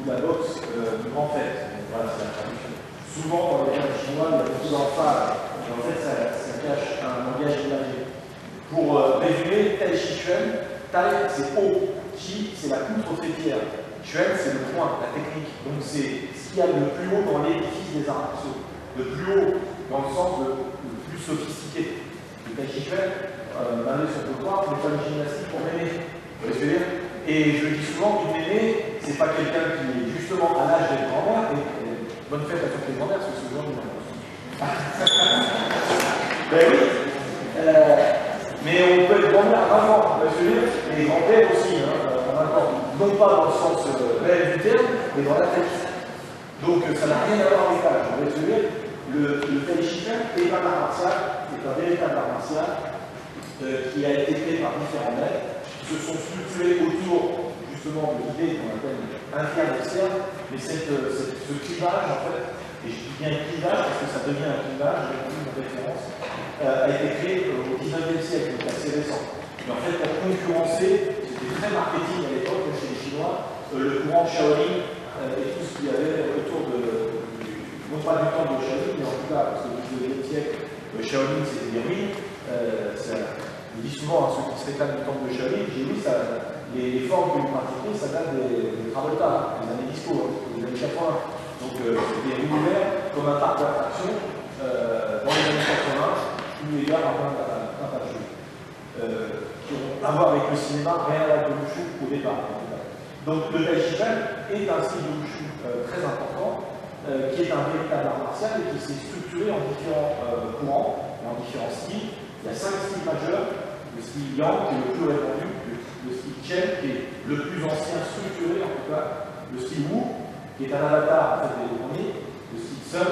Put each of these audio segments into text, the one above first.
la boxe du grand fait. Voilà, c'est la traduction. Souvent, dans les termes chinois, il y a beaucoup d'emphase. Et en fait, ça cache un langage imagé. Pour résumer, Tai Chi Chuan, Tai c'est haut, Chi c'est la poutre trépière, Chuan c'est le point, la technique. Donc c'est ce qu'il y a le plus haut dans l'édifice des arts martiaux. Le plus haut dans le sens le plus sophistiqué. Le Tai Chi Chuan, basé sur le pouvoir, n'est pas une gymnastique pour mémé. Vous voyez ce que je veux dire? Et je dis souvent qu'une mémé, c'est pas quelqu'un qui est justement à l'âge des grands-mères, et bonne fête à toutes les grands-mères, parce que c'est aujourd'hui. Ben oui. Mais on peut être grand-mère avant, et grand-père aussi, non pas dans le sens réel du terme, mais dans la tête. Donc ça n'a rien à voir avec l'âge. Le Tai Chi Chuan est un art martial, est un véritable art martial qui a été créé par différents maîtres, qui se sont structurés autour justement de l'idée qu'on appelle interne-externe, mais ce clivage en fait, et je dis bien clivage parce que ça devient un clivage, j'ai une référence, a été créé au 19e siècle, donc assez récent. Mais en fait, pour concurrencer, c'était très marketing à l'époque chez les Chinois, le courant Shaolin et tout ce qu'il y avait autour non pas du temple de Shaolin, mais en tout cas, parce que au 19e siècle, Shaolin c'était des ruines. Je dis souvent à ceux qui se réclament du temple de Shaolin, j'ai vu les formes que vous pratiquez, ça date des Travolta, des années disco, des années 80. Donc c'était des ruines ouvertes comme un parc d'attraction dans les années 80. Les gars avant un tas de choses qui ont à voir avec le cinéma, rien à voir avec le wushu au départ. Donc le Tai Chi Chuan est un style de wushu très important, qui est un véritable art martial et qui s'est structuré en différents courants et en différents styles. Il y a 5 styles majeurs, le style Yang qui est le plus répandu, le style Chen qui est le plus ancien structuré en tout cas, le style Wu qui est un avatar en fait des premiers, le style Sun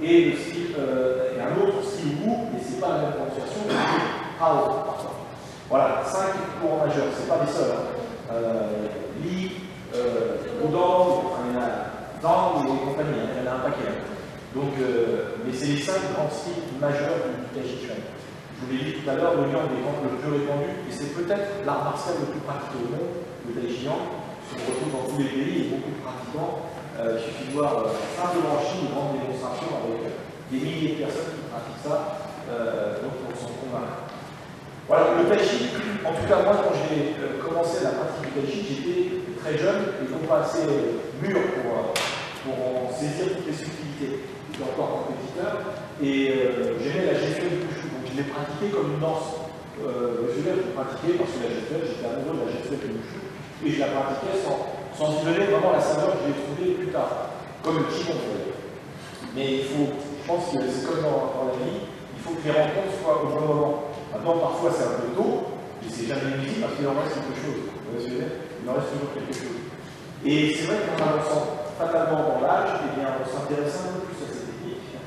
et le style et un autre style Wu, mais c'est pas la même prononciation, mais c'est Hao parfois. Voilà, 5 courants majeurs, c'est pas les seuls. Li, Wudong, il y en a Zhang et compagnie, il y en a un paquet. Donc, mais c'est les 5 grands styles majeurs du Tai Chi Chuan. Je vous l'ai dit tout à l'heure, le Yang est le plus répandu, et c'est peut-être l'art martial le plus pratiqué au monde, le Tai Chi Yang, qui se retrouve dans tous les pays et beaucoup de pratiquants. Il suffit de voir simplement en Chine une grande démonstration avec des milliers de personnes qui pratiquent ça, donc on s'en convainc. Voilà, le Tai Chi, en tout cas moi quand j'ai commencé la pratique du Tai Chi, j'étais très jeune et non pas assez mûr pour en saisir toutes les subtilités. J'étais encore compétiteur et j'aimais la gestuelle du wushu, donc je l'ai pratiqué comme une danse. Je l'ai pratiqué parce que la gestuelle, j'étais amoureux de la gestuelle du wushu et je la pratiquais sans y donner vraiment la saveur que j'ai trouvée plus tard, comme le Qigong. Mais il faut, je pense que c'est comme dans la vie, il faut que les rencontres soient au bon moment. Maintenant, parfois c'est un peu tôt, et c'est jamais nuisible parce qu'il en reste quelque chose. Vous voyez ce que je veux dire? Il en reste toujours quelque chose. Et c'est vrai qu'en avançant fatalement dans l'âge, eh bien, on s'intéresse un peu plus à ces techniques,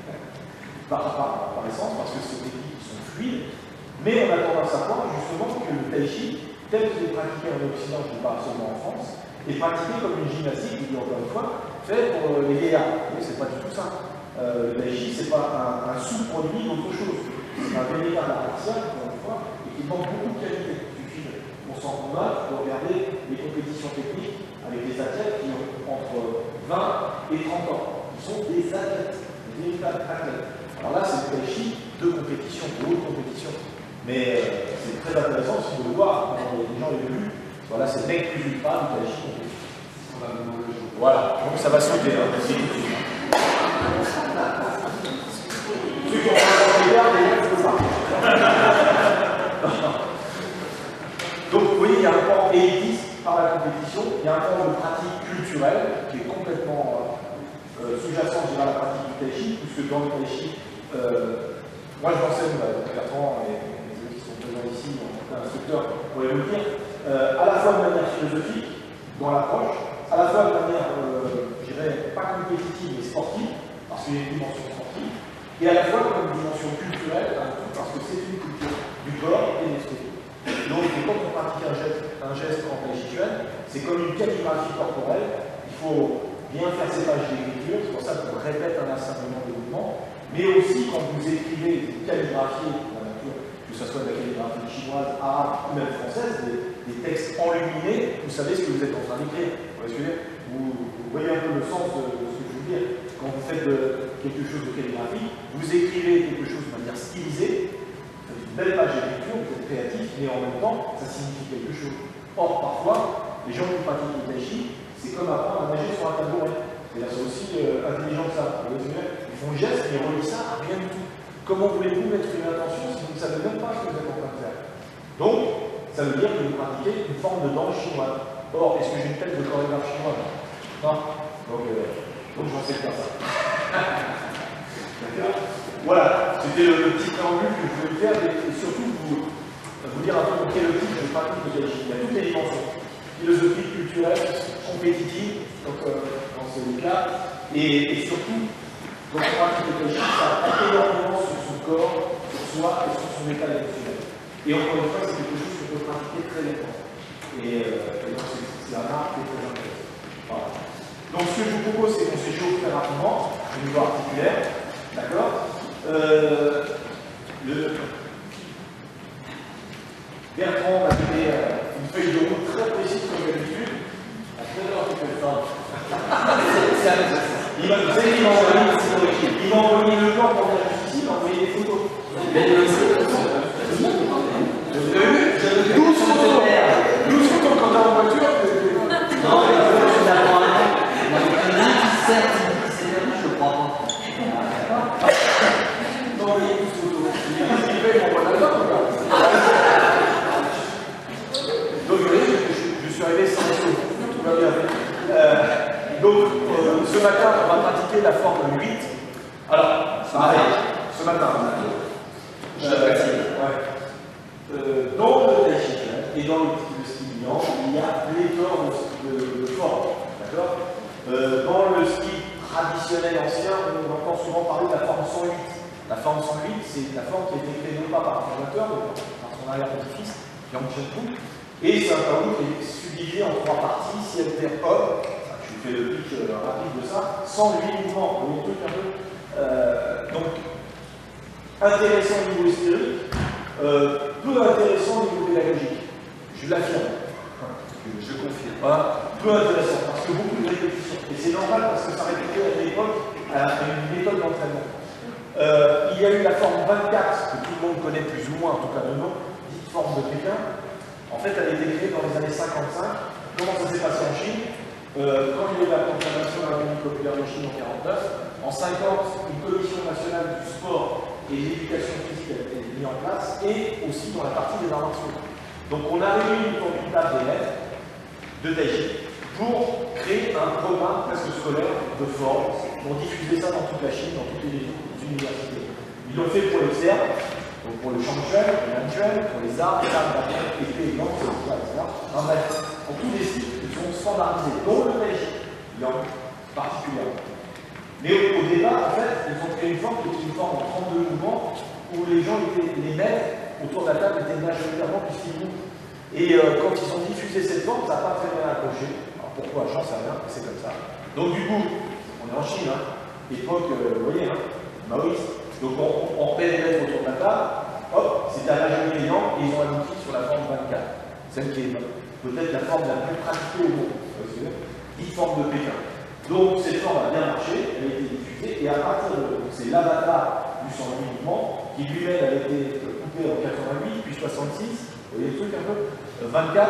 par essence, parce que ces techniques sont fluides, mais on a tendance à voir justement que le Tai Chi, tel qu'il est pratiqué en Occident, je ne dis pas seulement en France, est pratiqué comme une gymnastique, je dis encore une fois, fait pour les vieillards. Mais c'est pas du tout ça. Le Tai Chi, c'est pas un sous-produit d'autre chose. C'est un véritable art martial, encore une fois, et qui demande beaucoup de qualité. Il suffit qu'on s'en convainc de regarder les compétitions techniques avec des athlètes qui ont entre 20 et 30 ans. Ils sont des athlètes, des véritables athlètes. Alors là, c'est le Tai Chi de compétition, de haute compétition. Mais c'est très intéressant si vous le voir quand les gens évoluent. Voilà, c'est le mec plus ultra du Tai Chi. Voilà, donc ça va sauter. Hein, ceux qui ont pas donc vous voyez, il y a un pan élitiste par la compétition, il y a un pan de pratique culturelle qui est complètement sous-jacent à la pratique du Tai Chi, puisque dans le Tai Chi, moi je l'enseigne depuis 4 ans, et les amis qui sont présents ici, en tout cas instructeurs, pourraient vous le dire, à la fois de manière philosophique, dans l'approche, à la fois de manière, je dirais, pas compétitive mais sportive, parce qu'il y a une dimension sportive, et à la fois comme une dimension culturelle, parce que c'est une culture du corps et de l'esprit. Donc, quand on pratique un geste en Tai Chi Chuan, c'est comme une calligraphie corporelle. Il faut bien faire ses pages d'écriture, c'est pour ça qu'on répète un certain nombre de mouvements. Mais aussi, quand vous écrivez, vous calligraphiez la nature, que ce soit de la calligraphie chinoise, arabe ou même française, des textes enluminés, vous savez ce que vous êtes en train d'écrire. Vous voyez ce que je veux dire? Vous quelque chose de calligraphique, vous écrivez quelque chose de manière stylisée, c'est une belle page d'écriture, vous êtes créatif, mais en même temps, ça signifie quelque chose. Or, parfois, les gens qui pratiquent le tai chi, c'est comme apprendre à nager sur un tabouret. C'est aussi intelligent que ça. Ils font un geste, mais ils relient ça à rien du tout. Comment voulez-vous mettre une intention si vous ne savez même pas ce que vous êtes en train de faire? Donc, ça veut dire que vous pratiquez une forme de danse chinoise. Or, est-ce que j'ai une tête de chorégraphe chinois? Non. Donc j'en sais faire ça. Voilà, c'était le petit préambule que je voulais faire et surtout vous dire un peu quel est le type de pratique de tai chi. Il y a toutes les dimensions. Philosophique, culturelle, compétitive, donc dans ce cas, et surtout, donc la pratique de tai chi, ça a énormément sur son corps, sur soi et sur son état émotionnel. Et encore une fois, c'est quelque chose qu'on peut pratiquer très longtemps. Et donc c'est un art qui est très intéressant. Voilà. Donc ce que je vous propose, c'est qu'on s'échauffe très rapidement, au niveau articulaire. D'accord. Bertrand m'a donné une feuille de route très précise comme d'habitude. À quelle heure tu fais ça? Il m'a envoyé le plan pour faire justice, il m'a envoyé des photos. Vous avez vu? 12 photos. 12 photos quand t'es en voiture. Non, mais je suis d'accord avec moi. Il y a 17, je crois pas. Non, mais il y a 12 photos. Qu'est-ce qu'il fait pour moi là-dedans? Donc, vous voyez, je suis arrivé sans tout va bien. Donc, ce matin, on va pratiquer la forme 8. Alors, ce matin, dans le tai chi et dans le ski liant, il y a pléthore de formes. D'accord. Dans le ski traditionnel ancien, on entend souvent parler de la forme 108. La forme 108, c'est la forme qui a été créée non pas par un fondateur, mais par son arrière-petit-fils, Yang Chen-Pu. Et c'est un tableau qui est subdivisé en 3 parties, ciel, terre, homme. Je vous fais le pitch rapide de ça, 108 mouvements. Vous voyez le truc un peu. Donc, intéressant au niveau historique, peu intéressant au niveau pédagogique. Je l'affirme. Je confirme. Voilà. Peu intéressant, parce que beaucoup de répétitions. Et c'est normal parce que ça répétait à l'époque à une méthode d'entraînement. Il y a eu la forme 24, que tout le monde connaît plus ou moins, en tout cas de nom, dite forme de Pékin. En fait, elle a été créée dans les années 55. Comment ça s'est passé en Chine? Quand il y a eu la proclamation de la République populaire de Chine en 1949, en 50, une commission nationale du sport et de l'éducation physique a été mise en place, et aussi dans la partie des arts martiaux. Donc on a réuni une table d'élèves de tai chi pour créer un programme presque scolaire de forme, pour diffuser ça dans toute la Chine, dans toutes les universités. Ils l'ont fait pour l'externe, donc pour le Shangchuan, le Nanchuan, pour les arts, épée, langue, etc. En bref, en tous les styles, ils sont standardisés, dont le tai chi, particulièrement. Mais au départ, en fait, ils ont créé une forme qui était une forme en 32 mouvements, où les gens étaient, les maîtres autour de la table étaient majoritairement plus mouvent. Et quand ils ont diffusé cette forme, ça n'a pas très bien accroché. Alors pourquoi? J'en sais rien, c'est comme ça. Donc du coup, on est en Chine, époque, vous voyez, maoïste. Donc on repère les maîtres autour de la table, hop, c'était à la journée ayant, et ils ont abouti sur la forme 24. Celle qui est peut-être la forme la plus pratiquée au monde. Dite forme de Pékin. Donc cette forme a bien marché, elle a été diffusée, et à partir de c'est l'avatar du 108 mouvement, qui lui-même a été coupé en 88, puis 66, vous voyez le truc un peu, 24,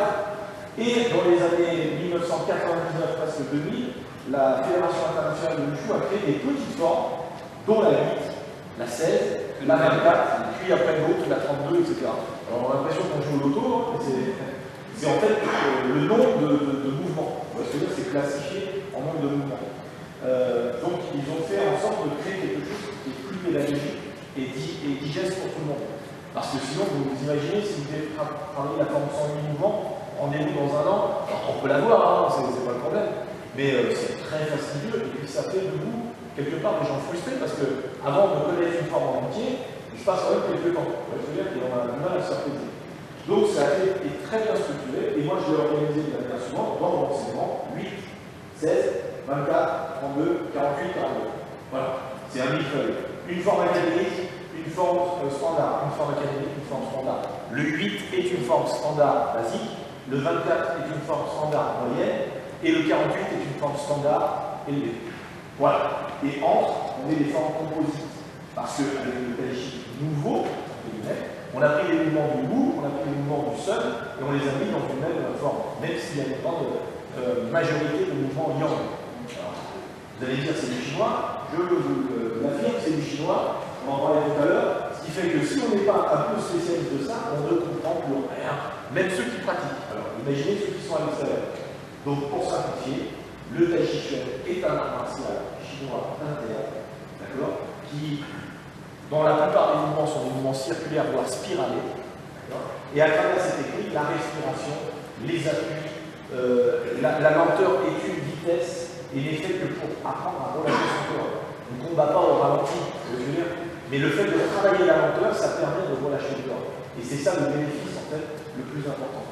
et dans les années 1999, presque 2000, la Fédération internationale de Wushu a créé des petites formes, dont la 8, la 16, la 24, puis après l'autre, la 32, etc. Alors on a l'impression qu'on joue au loto, mais c'est en fait le nombre de mouvements. On va se dire c'est classifié en nombre de mouvements. Donc ils ont fait en sorte de créer quelque chose qui est plus pédagogique et digeste pour tout le monde. Parce que sinon, vous imaginez, si vous devez travailler la forme 108 mouvements, rendez-vous dans un an, alors on peut l'avoir, c'est pas le problème, mais c'est très fastidieux, et puis ça fait de vous, quelque part, des gens frustrés, parce que avant de connaître une forme en entier, il se passe quand même quelques temps. Je veux dire qu'on a du mal à s'apaiser. Donc ça a été très bien structuré, et moi je l'ai organisé de la manière suivante, dans mon enseignement, 8, 16, 24, 32, 48, 42. Voilà, c'est un millefeuille. Une forme académique, une forme standard, une forme académique, une forme standard. Le 8 est une forme standard basique, le 24 est une forme standard moyenne, et le 48 est une forme standard élevée. Voilà. Et entre, on met des formes composites. Parce qu'avec le tai chi nouveau, on a pris les mouvements du Wu, on a pris les mouvements du Sun, et on les a mis dans une même forme, même s'il y a une grande majorité de mouvements yang. Alors, vous allez dire c'est du chinois, je vous l'affirme, c'est du chinois, on en parlait tout à l'heure, ce qui fait que si on n'est pas un peu spécialiste de ça, on ne comprend plus rien, même ceux qui pratiquent. Alors, imaginez ceux qui sont à l'extérieur. Donc, pour simplifier, le tai chi chuan est un art martial chinois interne, d'accord, qui, dont la plupart des mouvements sont des mouvements circulaires, voire spiralés, et à travers cette technique, la respiration, les appuis, la lenteur est une vitesse, et n'est fait que pour apprendre à relâcher son corps. On ne combat pas au ralenti, je veux dire, mais le fait de travailler la lenteur, ça permet de relâcher le corps. Et c'est ça le bénéfice, en fait, le plus important.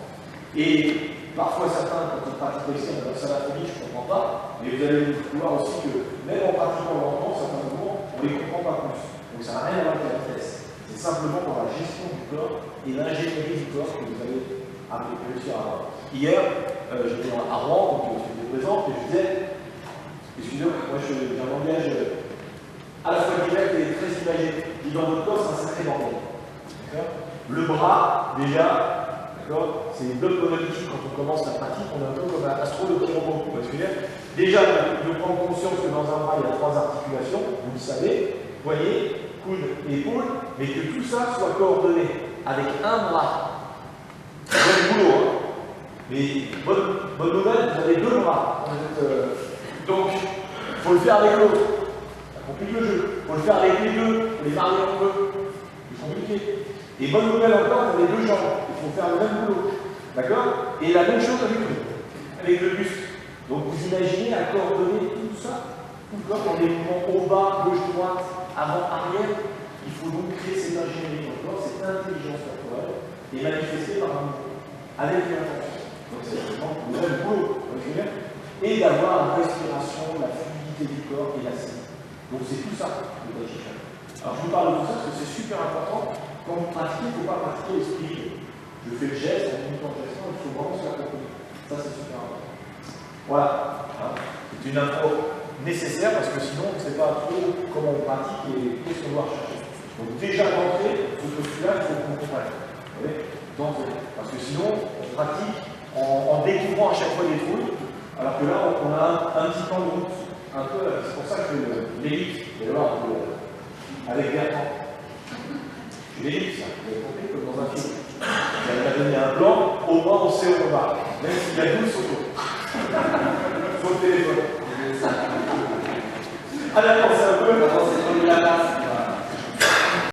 Et parfois, certains, quand ils pratiquent ici, on a ça la folie, je ne comprends pas, mais vous allez voir aussi que, même en pratiquant lentement, certains mouvements, on ne les comprend pas plus. Donc ça n'a rien à voir avec la vitesse. C'est simplement dans la gestion du corps et l'ingénierie du corps que vous allez réussir à avoir. Hier, j'étais à Rouen, donc j'étais présent, et je disais, excusez-moi, moi j'ai un langage à la fois direct et très imagé. Je dis dans votre corps, c'est un sacré bordel. Le bras, déjà, c'est une bloc monolithique quand on commence la pratique, on est un peu comme un astro de petit robot. Vous voyez, déjà, de prendre conscience que dans un bras, il y a 3 articulations, vous le savez, poignet, coude, épaule, mais que tout ça soit coordonné avec un bras. Bon boulot, hein. Mais bonne nouvelle, vous avez 2 bras. Donc, il faut le faire avec l'autre. Ça complique le jeu. Il faut le faire avec les deux, il faut les marier entre eux. C'est compliqué. Et bonne nouvelle encore, vous avez 2 jambes. Il faut faire le même boulot. D'accord? Et la même chose avec le buste. Donc, vous imaginez à coordonner tout ça, tout le corps, dans des mouvements haut, bas, gauche, droite, avant, arrière. Il faut donc créer cette ingénierie dans le corps, cette intelligence corporelle, et manifester par un mouvement, avec une intention. Donc c'est vraiment le même boulot, et d'avoir la respiration, la fluidité du corps et la saine. Donc c'est tout ça, le tai chi chuan. Alors je vous parle de tout ça parce que c'est super important. Quand vous pratiquez, il ne faut pas pratiquer l'esprit. Je fais le geste, en même temps il faut vraiment se l'accompagner. Ça c'est super important. Voilà. C'est une info nécessaire parce que sinon on ne sait pas trop comment on pratique et qu'est-ce qu'on doit rechercher. Donc déjà d'entrée, ce postulat, il faut qu'on comprenne. Vous voyez, d'entrée. Parce que sinon, on pratique en découvrant à chaque fois des trucs, alors que là, on a un petit temps de route. Un peu, c'est pour ça que l'ellipse, vous allez voir, avec Bertrand. L'ellipse, vous avez compris, comme dans un film. Elle m'a donné un plan, au moins on sait où on va. Même s'il y a 12 photos. Sur le téléphone. Allez, avancez un peu.